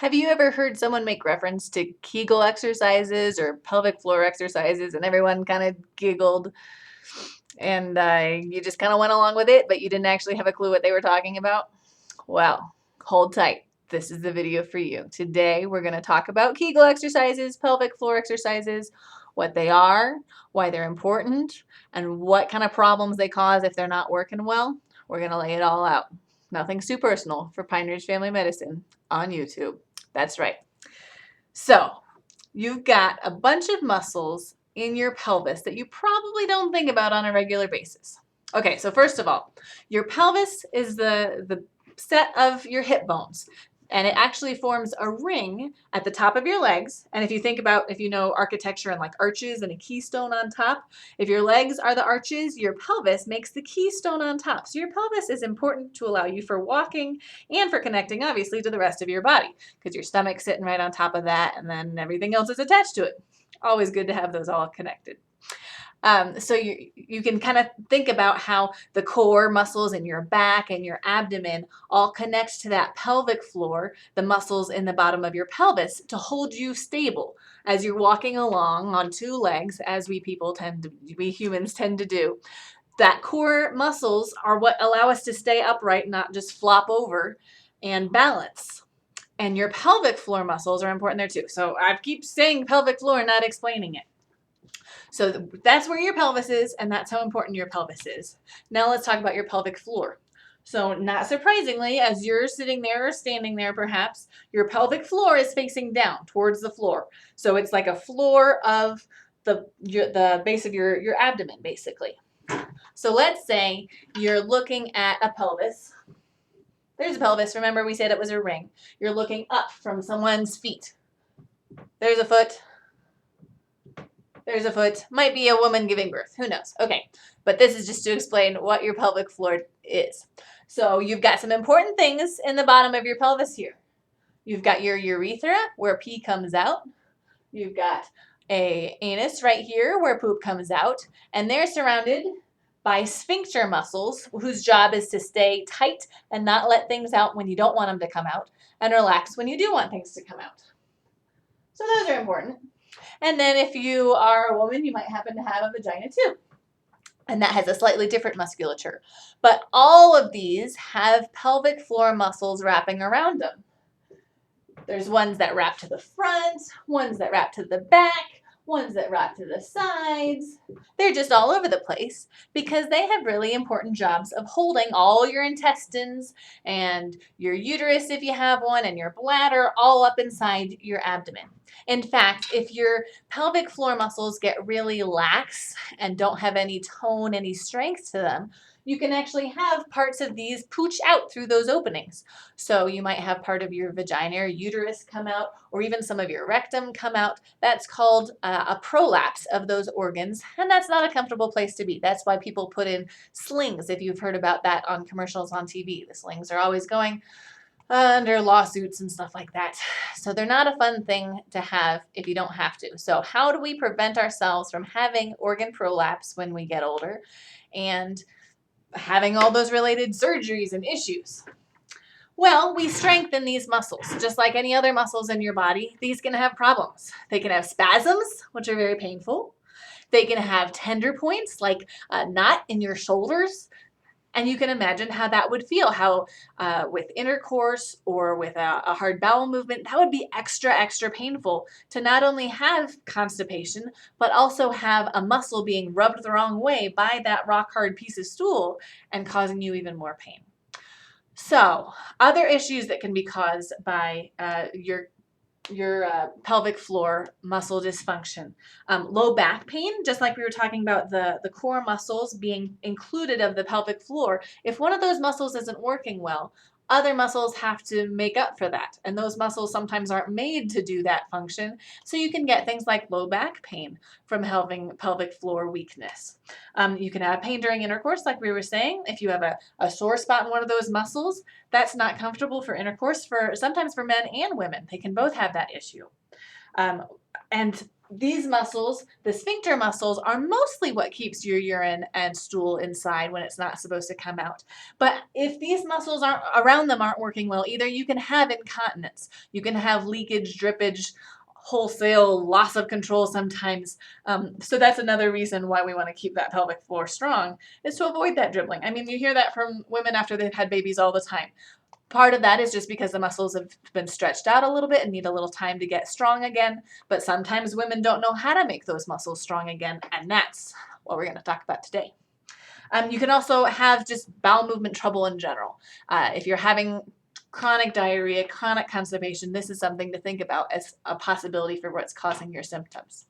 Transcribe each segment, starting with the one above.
Have you ever heard someone make reference to Kegel exercises or pelvic floor exercises and everyone kind of giggled and you just kind of went along with it, but you didn't actually have a clue what they were talking about? Well, hold tight. This is the video for you. Today, we're going to talk about Kegel exercises, pelvic floor exercises, what they are, why they're important, and what kind of problems they cause if they're not working well. We're going to lay it all out. Nothing's too personal for Pine Ridge Family Medicine on YouTube. That's right. So, you've got a bunch of muscles in your pelvis that you probably don't think about on a regular basis. Okay, so first of all, your pelvis is the set of your hip bones, and it actually forms a ring at the top of your legs. And if you think about, if you know architecture and like arches and a keystone on top, if your legs are the arches, your pelvis makes the keystone on top. So your pelvis is important to allow you for walking and for connecting, obviously, to the rest of your body, because your stomach's sitting right on top of that, and then everything else is attached to it. Always good to have those all connected. So you can kind of think about how the core muscles in your back and your abdomen all connect to that pelvic floor, the muscles in the bottom of your pelvis, to hold you stable as you're walking along on two legs, as we humans tend to do. That core muscles are what allow us to stay upright, not just flop over, and balance. And your pelvic floor muscles are important there too. So I keep saying pelvic floor, not explaining it. So that's where your pelvis is, and that's how important your pelvis is. Now let's talk about your pelvic floor. So not surprisingly, as you're sitting there or standing there perhaps, your pelvic floor is facing down towards the floor. So it's like a floor of the base of your abdomen, basically. So let's say you're looking at a pelvis. There's a pelvis. Remember, we said it was a ring. You're looking up from someone's feet. There's a foot. There's a foot. Might be a woman giving birth. Who knows? Okay. But this is just to explain what your pelvic floor is. So you've got some important things in the bottom of your pelvis here. You've got your urethra, where pee comes out. You've got a anus right here, where poop comes out. And they're surrounded by sphincter muscles, whose job is to stay tight and not let things out when you don't want them to come out, and relax when you do want things to come out. So those are important. And then if you are a woman, you might happen to have a vagina too. And that has a slightly different musculature. But all of these have pelvic floor muscles wrapping around them. There's ones that wrap to the front, ones that wrap to the back, ones that wrap to the sides. They're just all over the place because they have really important jobs of holding all your intestines and your uterus, if you have one, and your bladder all up inside your abdomen. In fact, if your pelvic floor muscles get really lax and don't have any tone, any strength to them, you can actually have parts of these pooch out through those openings. So you might have part of your vagina or uterus come out, or even some of your rectum come out. That's called a prolapse of those organs, and that's not a comfortable place to be. That's why people put in slings, if you've heard about that on commercials on TV. The slings are always going under lawsuits and stuff like that. So they're not a fun thing to have if you don't have to. So how do we prevent ourselves from having organ prolapse when we get older and having all those related surgeries and issues? Well, we strengthen these muscles. Just like any other muscles in your body, these can have problems. They can have spasms, which are very painful. They can have tender points, like a knot in your shoulders. And you can imagine how that would feel, how with intercourse or with a hard bowel movement, that would be extra painful to not only have constipation, but also have a muscle being rubbed the wrong way by that rock hard piece of stool and causing you even more pain. So other issues that can be caused by your pelvic floor muscle dysfunction. Low back pain, just like we were talking about the core muscles being included of the pelvic floor. If one of those muscles isn't working well, other muscles have to make up for that. And those muscles sometimes aren't made to do that function. So you can get things like low back pain from having pelvic floor weakness. You can have pain during intercourse, like we were saying. If you have a sore spot in one of those muscles, that's not comfortable for intercourse, sometimes for men and women. They can both have that issue. And these muscles, the sphincter muscles, are mostly what keeps your urine and stool inside when it's not supposed to come out. But if these muscles around them aren't working well either, you can have incontinence. You can have leakage, drippage, wholesale loss of control sometimes. So that's another reason why we want to keep that pelvic floor strong, is to avoid that dribbling. I mean, you hear that from women after they've had babies all the time. Part of that is just because the muscles have been stretched out a little bit and need a little time to get strong again. But sometimes women don't know how to make those muscles strong again, and that's what we're going to talk about today. You can also have just bowel movement trouble in general. If you're having chronic diarrhea, chronic constipation, this is something to think about as a possibility for what's causing your symptoms.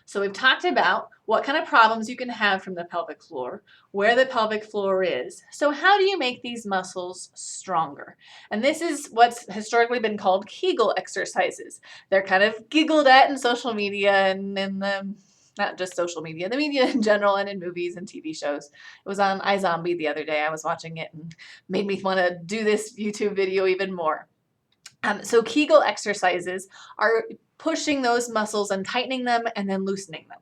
So we've talked about what kind of problems you can have from the pelvic floor, where the pelvic floor is. So how do you make these muscles stronger? And this is what's historically been called Kegel exercises. They're kind of giggled at in social media and in the, not just social media, the media in general, and in movies and TV shows. It was on iZombie the other day. I was watching it and made me want to do this YouTube video even more. So Kegel exercises are pushing those muscles and tightening them and then loosening them.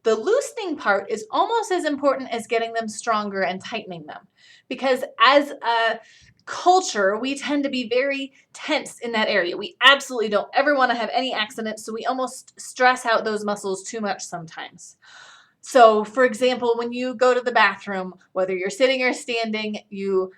The loosening part is almost as important as getting them stronger and tightening them, because as a culture, we tend to be very tense in that area. We absolutely don't ever want to have any accidents, so we almost stress out those muscles too much sometimes. So, for example, when you go to the bathroom, whether you're sitting or standing, you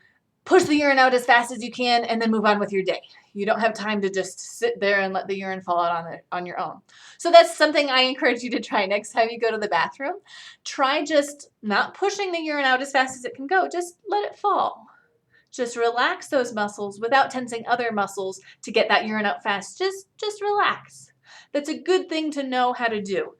push the urine out as fast as you can and then move on with your day. You don't have time to just sit there and let the urine fall out on your own. So that's something I encourage you to try next time you go to the bathroom. Try just not pushing the urine out as fast as it can go. Just let it fall. Just relax those muscles without tensing other muscles to get that urine out fast. Just relax. That's a good thing to know how to do.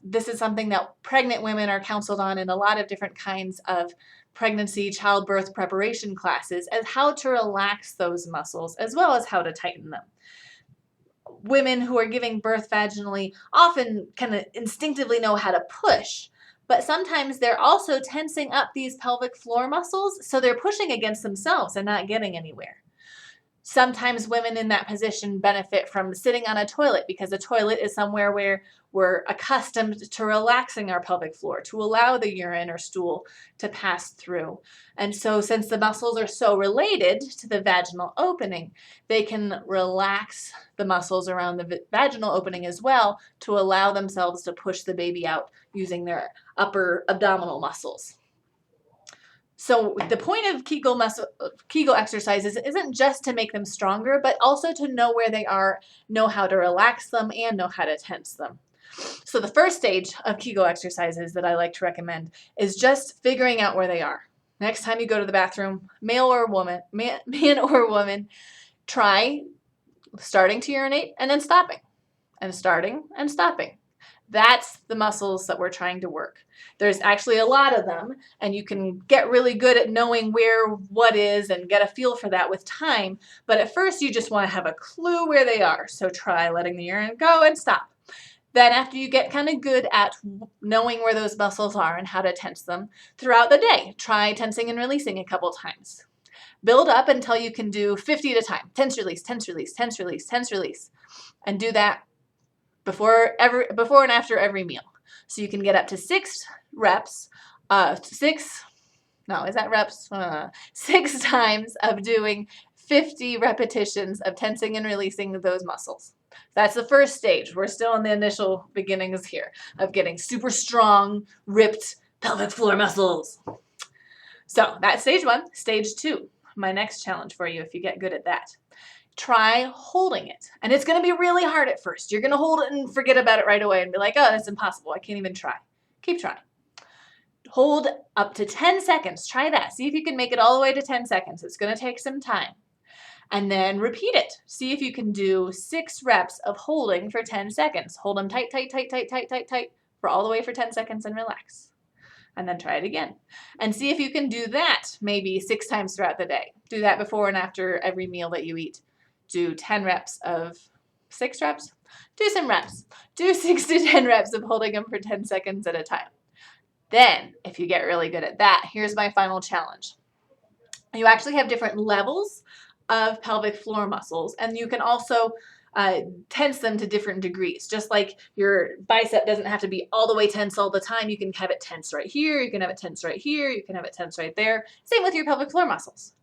This is something that pregnant women are counseled on in a lot of different kinds of pregnancy, childbirth preparation classes, as how to relax those muscles as well as how to tighten them. Women who are giving birth vaginally often kind of instinctively know how to push, but sometimes they're also tensing up these pelvic floor muscles, so they're pushing against themselves and not getting anywhere. Sometimes women in that position benefit from sitting on a toilet, because a toilet is somewhere where we're accustomed to relaxing our pelvic floor, to allow the urine or stool to pass through. And so since the muscles are so related to the vaginal opening, they can relax the muscles around the vaginal opening as well to allow themselves to push the baby out using their upper abdominal muscles. So the point of Kegel exercises isn't just to make them stronger, but also to know where they are, know how to relax them, and know how to tense them. So the first stage of Kegel exercises that I like to recommend is just figuring out where they are. Next time you go to the bathroom, man or woman, try starting to urinate and then stopping, and starting and stopping. That's the muscles that we're trying to work. There's actually a lot of them, and you can get really good at knowing where what is and get a feel for that with time. But at first, you just want to have a clue where they are. So try letting the urine go and stop. Then after you get kind of good at knowing where those muscles are and how to tense them throughout the day, try tensing and releasing a couple times. Build up until you can do 50 at a time. Tense, release, tense, release, tense, release, tense, release. And do that before and after every meal. So you can get up to 6 reps, 6 times of doing 50 repetitions of tensing and releasing those muscles. That's the first stage. We're still in the initial beginnings here of getting super strong, ripped pelvic floor muscles. So that's stage 1. Stage 2, my next challenge for you if you get good at that. Try holding it. And it's going to be really hard at first. You're going to hold it and forget about it right away and be like, oh, that's impossible. I can't even try. Keep trying. Hold up to 10 seconds. Try that. See if you can make it all the way to 10 seconds. It's going to take some time. And then repeat it. See if you can do 6 reps of holding for 10 seconds. Hold them tight, tight, tight, tight, tight, tight, tight for all the way for 10 seconds and relax. And then try it again. And see if you can do that maybe 6 times throughout the day. Do that before and after every meal that you eat. Do 10 reps of 6 reps. Do some reps. Do 6 to 10 reps of holding them for 10 seconds at a time. Then, if you get really good at that, here's my final challenge. You actually have different levels of pelvic floor muscles, and you can also tense them to different degrees. Just like your bicep doesn't have to be all the way tense all the time. You can have it tense right here. You can have it tense right here. You can have it tense right there. Same with your pelvic floor muscles.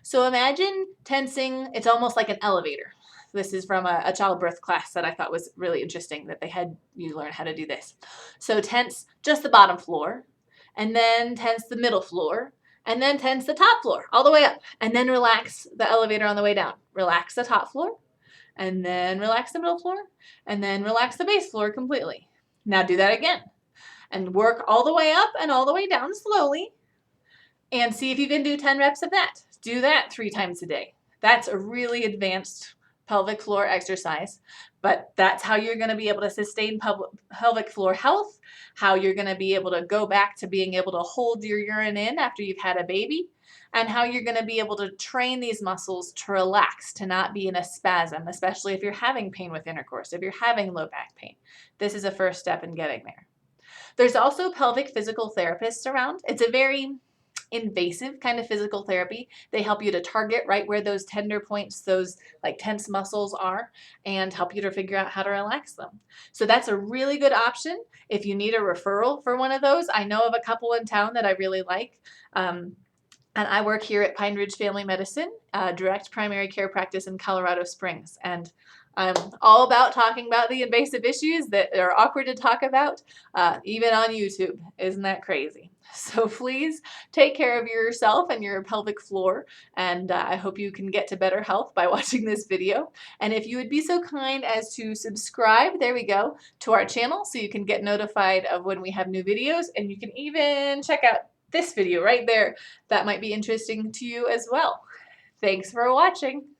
So imagine tensing, it's almost like an elevator. This is from a childbirth class that I thought was really interesting, that they had you learn how to do this. So tense just the bottom floor, and then tense the middle floor, and then tense the top floor all the way up, and then relax the elevator on the way down. Relax the top floor, and then relax the middle floor, and then relax the base floor completely. Now do that again, and work all the way up and all the way down slowly, and see if you can do 10 reps of that. Do that 3 times a day. That's a really advanced pelvic floor exercise, but that's how you're going to be able to sustain pelvic floor health, how you're going to be able to go back to being able to hold your urine in after you've had a baby, and how you're going to be able to train these muscles to relax, to not be in a spasm, especially if you're having pain with intercourse, if you're having low back pain. This is a first step in getting there. There's also pelvic physical therapists around. It's a very invasive kind of physical therapy. They help you to target right where those tender points, those like tense muscles are, and help you to figure out how to relax them. So that's a really good option if you need a referral for one of those. I know of a couple in town that I really like. And I work here at Pine Ridge Family Medicine, direct primary care practice in Colorado Springs. And I'm all about talking about the invasive issues that are awkward to talk about, even on YouTube. Isn't that crazy? So please take care of yourself and your pelvic floor, and I hope you can get to better health by watching this video. And if you would be so kind as to subscribe, there we go, to our channel so you can get notified of when we have new videos, and you can even check out this video right there. That might be interesting to you as well. Thanks for watching.